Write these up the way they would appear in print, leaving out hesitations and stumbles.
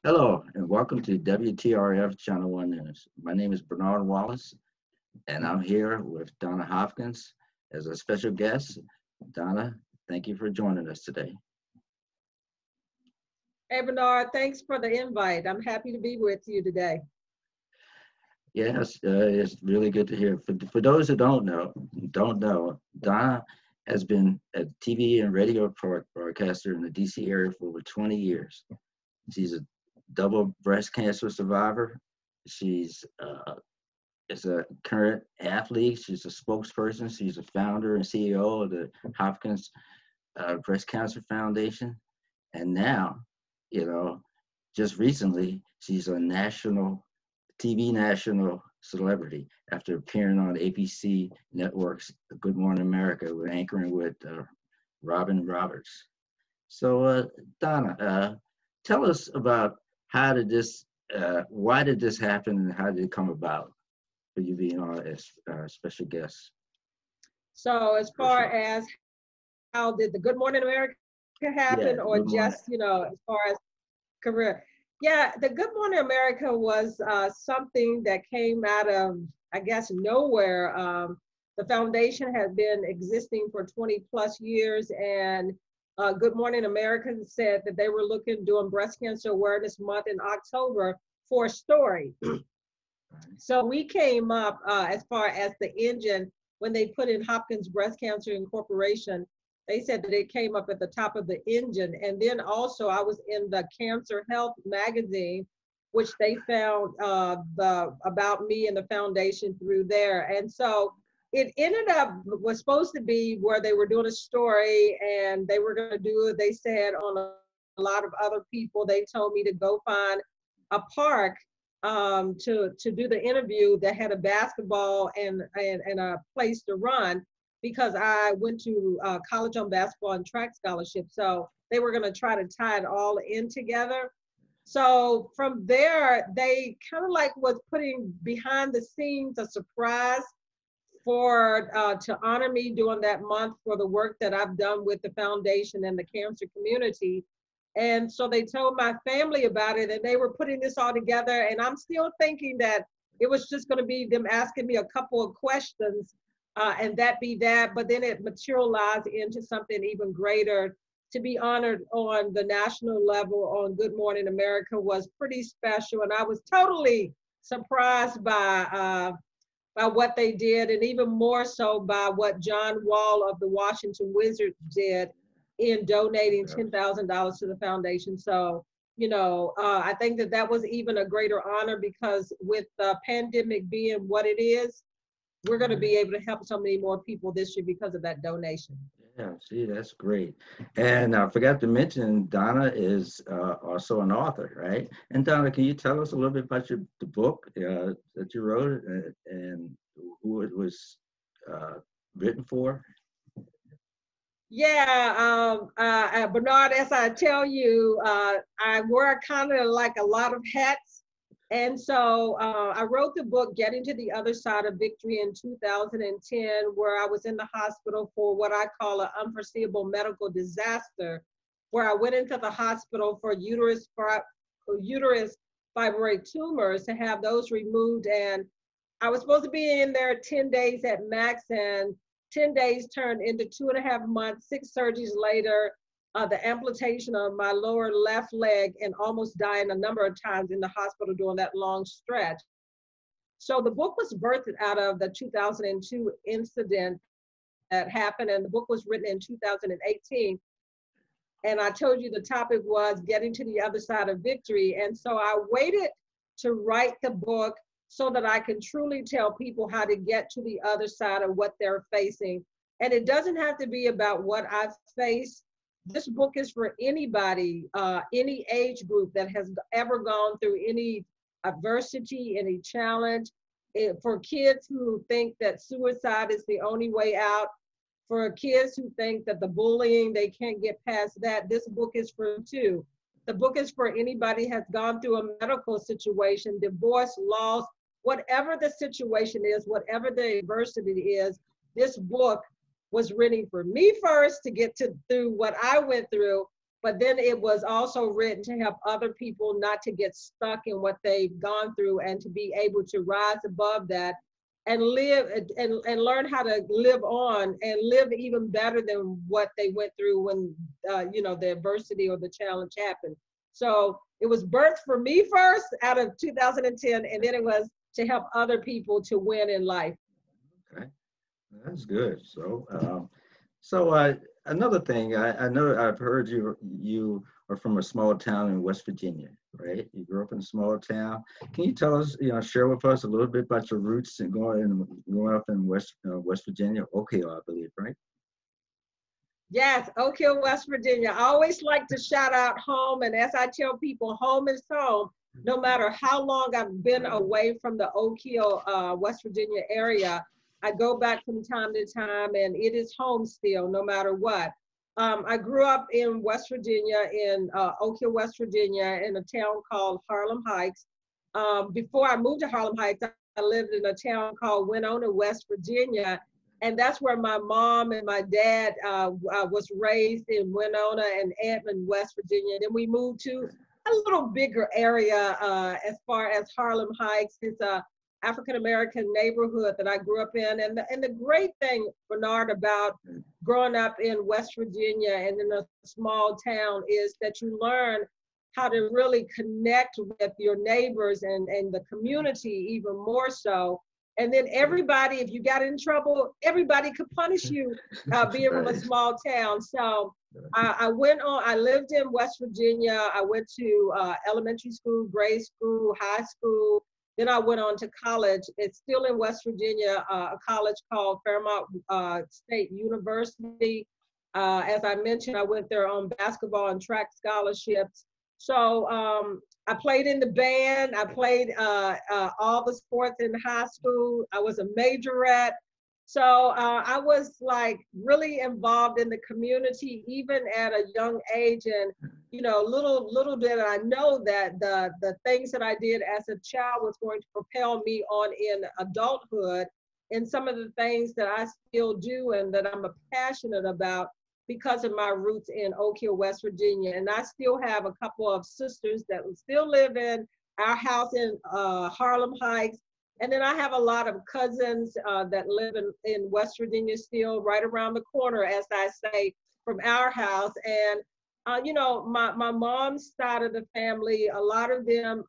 Hello, and welcome to WTRF Channel 1 News. My name is Bernard Wallace, and I'm here with Donna Hopkins as a special guest. Donna, thank you for joining us today. Hey Bernard, thanks for the invite. I'm happy to be with you today. Yes, it's really good to hear. For those who don't know, Donna has been a TV and radio broadcaster in the DC area for over 20 years. She's a double breast cancer survivor. She's is a current athlete. She's a spokesperson. She's a founder and CEO of the Hopkins Breast Cancer Foundation. And now, you know, just recently, she's a national celebrity after appearing on ABC Network's Good Morning America with anchoring with Robin Roberts. So, Donna, tell us about why did this happen and how did it come about for you being on as a special guest So as far person? as how did the Good Morning America Yeah, happen or good morning. just, as far as career? Yeah, the Good Morning America was something that came out of, I guess, nowhere. The foundation had been existing for 20 plus years and Good Morning America said that they were doing Breast Cancer Awareness Month in October for a story. So we came up as far as the engine when they put in Hopkins Breast Cancer Incorporation. They said that it came up at the top of the engine. And then also I was in the Cancer Health magazine, which they found the about me and the foundation through there. And so it ended up was supposed to be where they were doing a story and they were going to do it. They said on a lot of other people. They told me to go find a park to do the interview that had a basketball and a place to run because I went to college on basketball and track scholarship. So they were going to try to tie it all in together. So from there, they kind of like was putting behind the scenes a surprise for to honor me during that month for the work that I've done with the foundation and the cancer community. And so they told my family about it and they were putting this all together. And I'm still thinking that it was just going to be them asking me a couple of questions and that be that. But then it materialized into something even greater. To be honored on the national level on Good Morning America was pretty special. And I was totally surprised by what they did, and even more so by what John Wall of the Washington Wizards did in donating $10,000 to the foundation. So, I think that that was even a greater honor because with the pandemic being what it is, we're going to be able to help so many more people this year because of that donation. Yeah, see, that's great. And I forgot to mention, Donna is also an author, right? And Donna, can you tell us a little bit about the book that you wrote and who it was uh, written for? Yeah, Bernard, as I tell you, I wear kind of like a lot of hats. And so I wrote the book, Getting to the Other Side of Victory in 2010, where I was in the hospital for what I call an unforeseeable medical disaster, where I went into the hospital for uterus fibroid tumors to have those removed. And I was supposed to be in there 10 days at max, and 10 days turned into 2.5 months, 6 surgeries later, the amputation of my lower left leg, and almost dying a number of times in the hospital during that long stretch. So the book was birthed out of the 2002 incident that happened, and the book was written in 2018. And I told you the topic was getting to the other side of victory. And so I waited to write the book so that I can truly tell people how to get to the other side of what they're facing. And it doesn't have to be about what I've faced. This book is for anybody, any age group that has ever gone through any adversity, any challenge. For kids who think that suicide is the only way out, for kids who think that the bullying, they can't get past that, this book is for too. The book is for anybody has gone through a medical situation, divorce, loss, whatever the situation is, whatever the adversity is. This book was written for me first to get through what I went through, but then it was also written to help other people not to get stuck in what they've gone through and to be able to rise above that and live and learn how to live on and live even better than what they went through when the adversity or the challenge happened. So it was birthed for me first out of 2010, and then it was to help other people to win in life. Okay, that's good. So another thing, I know I've heard you are from a small town in West Virginia, right? You grew up in a small town. Can you tell us, share with us a little bit about your roots and growing up in West Virginia, Oak Hill, I believe, right? Yes, Oak Hill, West Virginia. I always like to shout out home, and as I tell people, home is home. No matter how long I've been away from the Oak Hill, West Virginia area, I go back from time to time, and it is home still, no matter what. I grew up in West Virginia, in Oak Hill, West Virginia, in a town called Harlem Heights. Before I moved to Harlem Heights, I lived in a town called Winona, West Virginia, and that's where my mom and my dad was raised, in Winona and Edmond, West Virginia. Then we moved to a little bigger area as far as Harlem Heights. It's a African-American neighborhood that I grew up in. And the great thing, Bernard, about growing up in West Virginia and in a small town is that you learn how to really connect with your neighbors and the community even more so. And then everybody, if you got in trouble, everybody could punish you being from a small town. So I lived in West Virginia. I went to elementary school, grade school, high school. Then I went on to college. It's still in West Virginia, a college called Fairmont State University. As I mentioned, I went there on basketball and track scholarships. So I played in the band. I played all the sports in high school. I was a majorette. So I was like really involved in the community, even at a young age. And, little did I know that the things that I did as a child was going to propel me on in adulthood. And some of the things that I still do and that I'm passionate about because of my roots in Oak Hill, West Virginia. And I still have a couple of sisters that still live in our house in Harlem Heights. And then I have a lot of cousins that live in West Virginia still, right around the corner, as I say, from our house. And, my mom's side of the family, a lot of them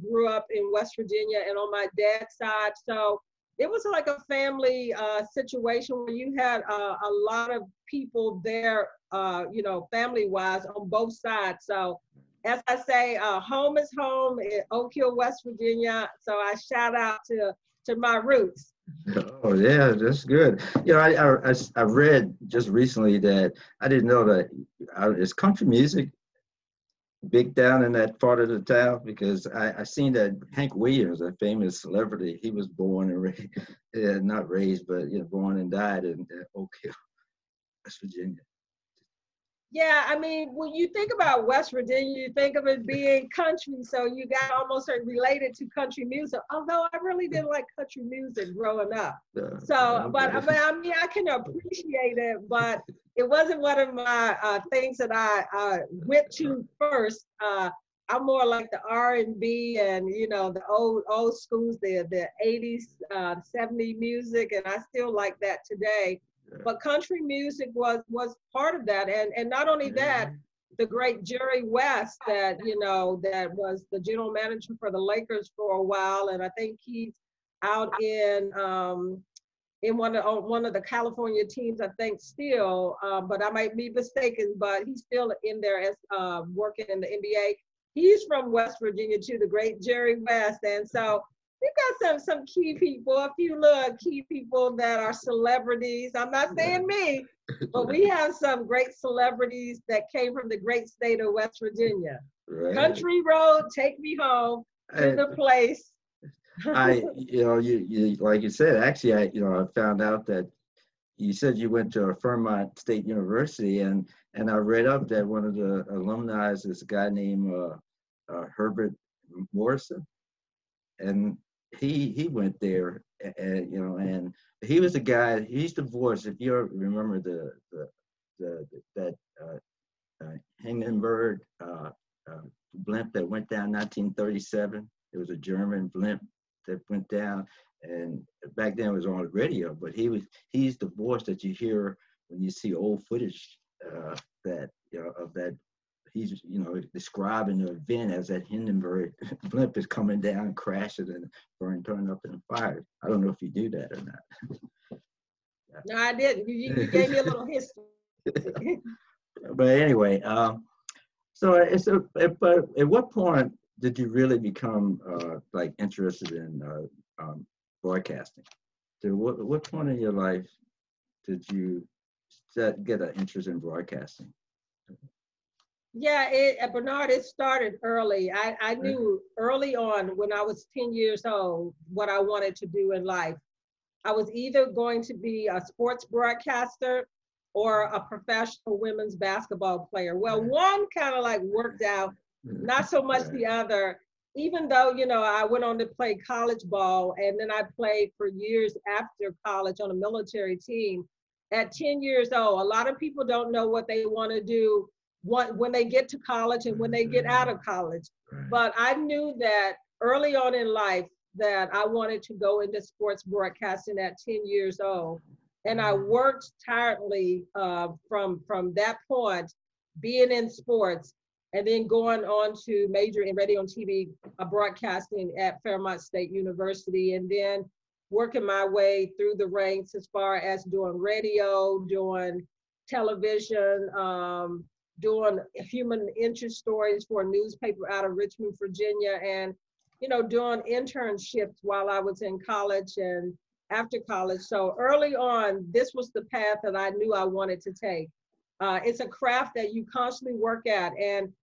grew up in West Virginia and on my dad's side. So it was like a family situation where you had a lot of people there, family-wise on both sides. So as I say, home is home in Oak Hill, West Virginia. So I shout out to my roots. Oh yeah, that's good. I read just recently that I didn't know that is country music big down in that part of the town, because I seen that Hank Williams, a famous celebrity, he was born and raised, not raised, but born and died in Oak Hill, West Virginia. Yeah, I mean, when you think about West Virginia, you think of it being country, so you got almost related to country music, although I really didn't like country music growing up. So, but I mean, I can appreciate it, but it wasn't one of my things that I went to first. I'm more like the R&B and, the old schools, the 80s, 70s music, and I still like that today. But country music was part of that. And not only that, the great Jerry West that was the general manager for the Lakers for a while. And I think he's out in one of the California teams, I think still, but I might be mistaken, but he's still in there as working in the NBA. He's from West Virginia too, the great Jerry West. And so we've got some key people, a few little key people that are celebrities. I'm not saying me, but we have some great celebrities that came from the great state of West Virginia. Right. Country road, take me home to the place. You like you said, actually, I found out that you said you went to a Fairmont State University, and I read up that one of the alumni is a guy named Herbert Morrison, and he went there, and he was the guy. He's divorced. If you remember that Hindenburg blimp that went down 1937. It was a German blimp that went down, and back then it was on the radio. But he's the voice that you hear when you see old footage that of that. He's describing the event as that Hindenburg blimp is coming down, crashing and turning up in fire. I don't know if you do that or not. No, I didn't. You gave me a little history. But anyway, but at what point did you really become like interested in broadcasting? So what point in your life did you get an interest in broadcasting? Yeah, Bernard, it started early. I knew early on when I was 10 years old what I wanted to do in life. I was either going to be a sports broadcaster or a professional women's basketball player. Well, one kind of like worked out, not so much the other, even though, I went on to play college ball, and then I played for years after college on a military team. At 10 years old, a lot of people don't know what they want to do when they get to college and when they get out of college. But I knew that early on in life that I wanted to go into sports broadcasting at 10 years old. And I worked tirelessly from that point, being in sports, and then going on to major in radio and TV broadcasting at Fairmont State University, and then working my way through the ranks as far as doing radio, doing television, doing human interest stories for a newspaper out of Richmond, Virginia, and doing internships while I was in college and after college. So early on, this was the path that I knew I wanted to take. It's a craft that you constantly work at. And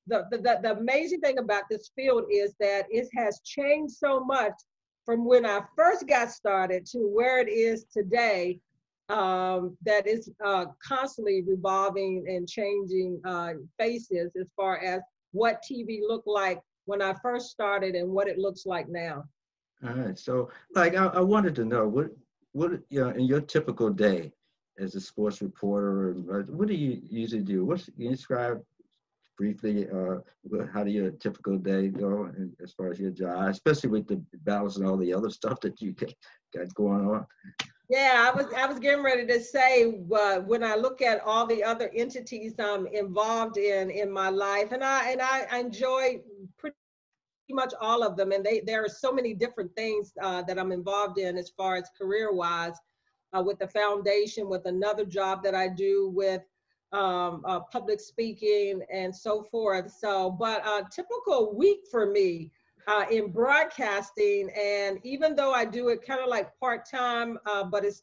the amazing thing about this field is that it has changed so much from when I first got started to where it is today, that is constantly revolving and changing faces as far as what TV looked like when I first started and what it looks like now. All right. So, like, I wanted to know what in your typical day as a sports reporter, what do you usually do? Can you describe briefly how do your typical day go as far as your job, especially with the balance and all the other stuff that you got going on? Yeah, I was getting ready to say, when I look at all the other entities I'm involved in my life, and I enjoy pretty much all of them, and there are so many different things that I'm involved in as far as career-wise, with the foundation, with another job that I do with public speaking and so forth. So, but a typical week for me in broadcasting, and even though I do it kind of like part-time, but it's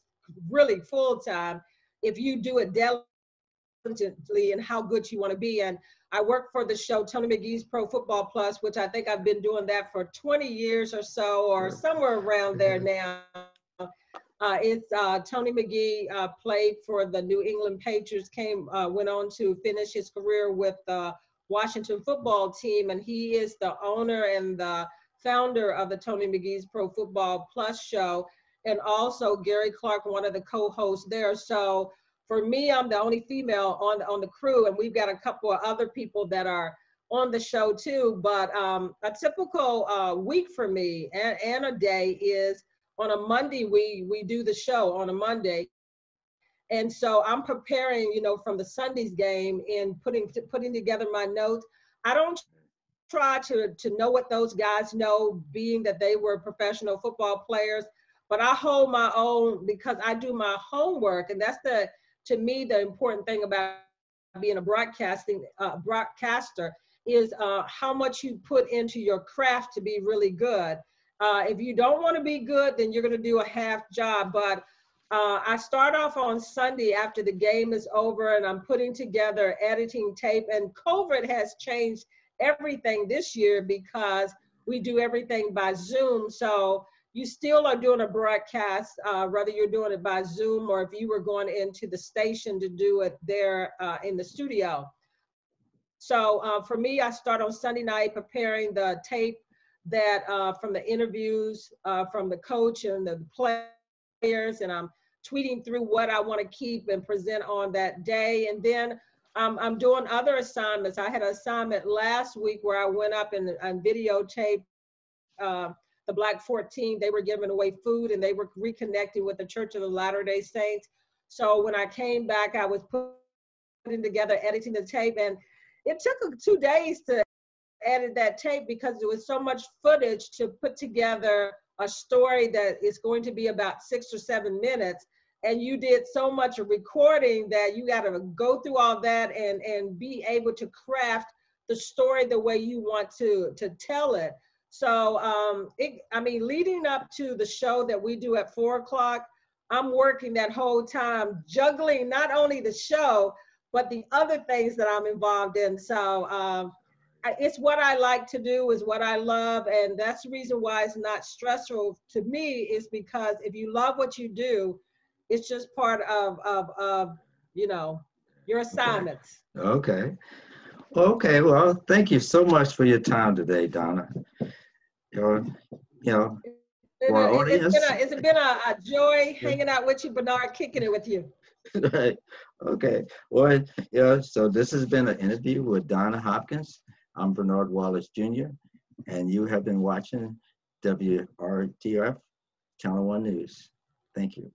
really full-time if you do it diligently and how good you want to be. And I work for the show Tony McGee's Pro Football Plus, which I think I've been doing that for 20 years or so, or somewhere around there now. It's Tony McGee played for the New England Patriots, went on to finish his career with the Washington football team, and he is the owner and the founder of the Tony McGee's Pro Football Plus show, and also Gary Clark, one of the co-hosts there. So for me, I'm the only female on the crew, and we've got a couple of other people that are on the show too. But a typical week for me and a day is on a Monday, we do the show on a Monday. And so I'm preparing, from the Sunday's game and putting together my notes. I don't try to know what those guys know, being that they were professional football players, but I hold my own because I do my homework. And that's to me, the important thing about being a broadcaster is how much you put into your craft to be really good. If you don't want to be good, then you're going to do a half job. But I start off on Sunday after the game is over, and I'm putting together editing tape. And COVID has changed everything this year because we do everything by Zoom. So you still are doing a broadcast, whether you're doing it by Zoom or if you were going into the station to do it there in the studio. So for me, I start on Sunday night preparing the tape that from the interviews from the coach and the players, and I'm tweeting through what I want to keep and present on that day. And then I'm doing other assignments. I had an assignment last week where I went up and videotaped the Black 14. They were giving away food and they were reconnecting with the Church of the Latter-day Saints. So when I came back, I was putting together, editing the tape, and it took 2 days to edit that tape because there was so much footage to put together a story that is going to be about 6 or 7 minutes. And you did so much recording that you got to go through all that and be able to craft the story the way you want to tell it. So, I mean, leading up to the show that we do at 4 o'clock, I'm working that whole time, juggling not only the show, but the other things that I'm involved in. So it's what I like to do, is what I love. And that's the reason why it's not stressful to me, is because if you love what you do, it's just part of you know, your assignments. Okay. Okay. Well, thank you so much for your time today, Donna. You know, for our audience. It's been a joy hanging out with you, Bernard, kicking it with you. Right. Okay. Well, so this has been an interview with Donna Hopkins. I'm Bernard Wallace Jr., and you have been watching WRTF Channel 1 News. Thank you.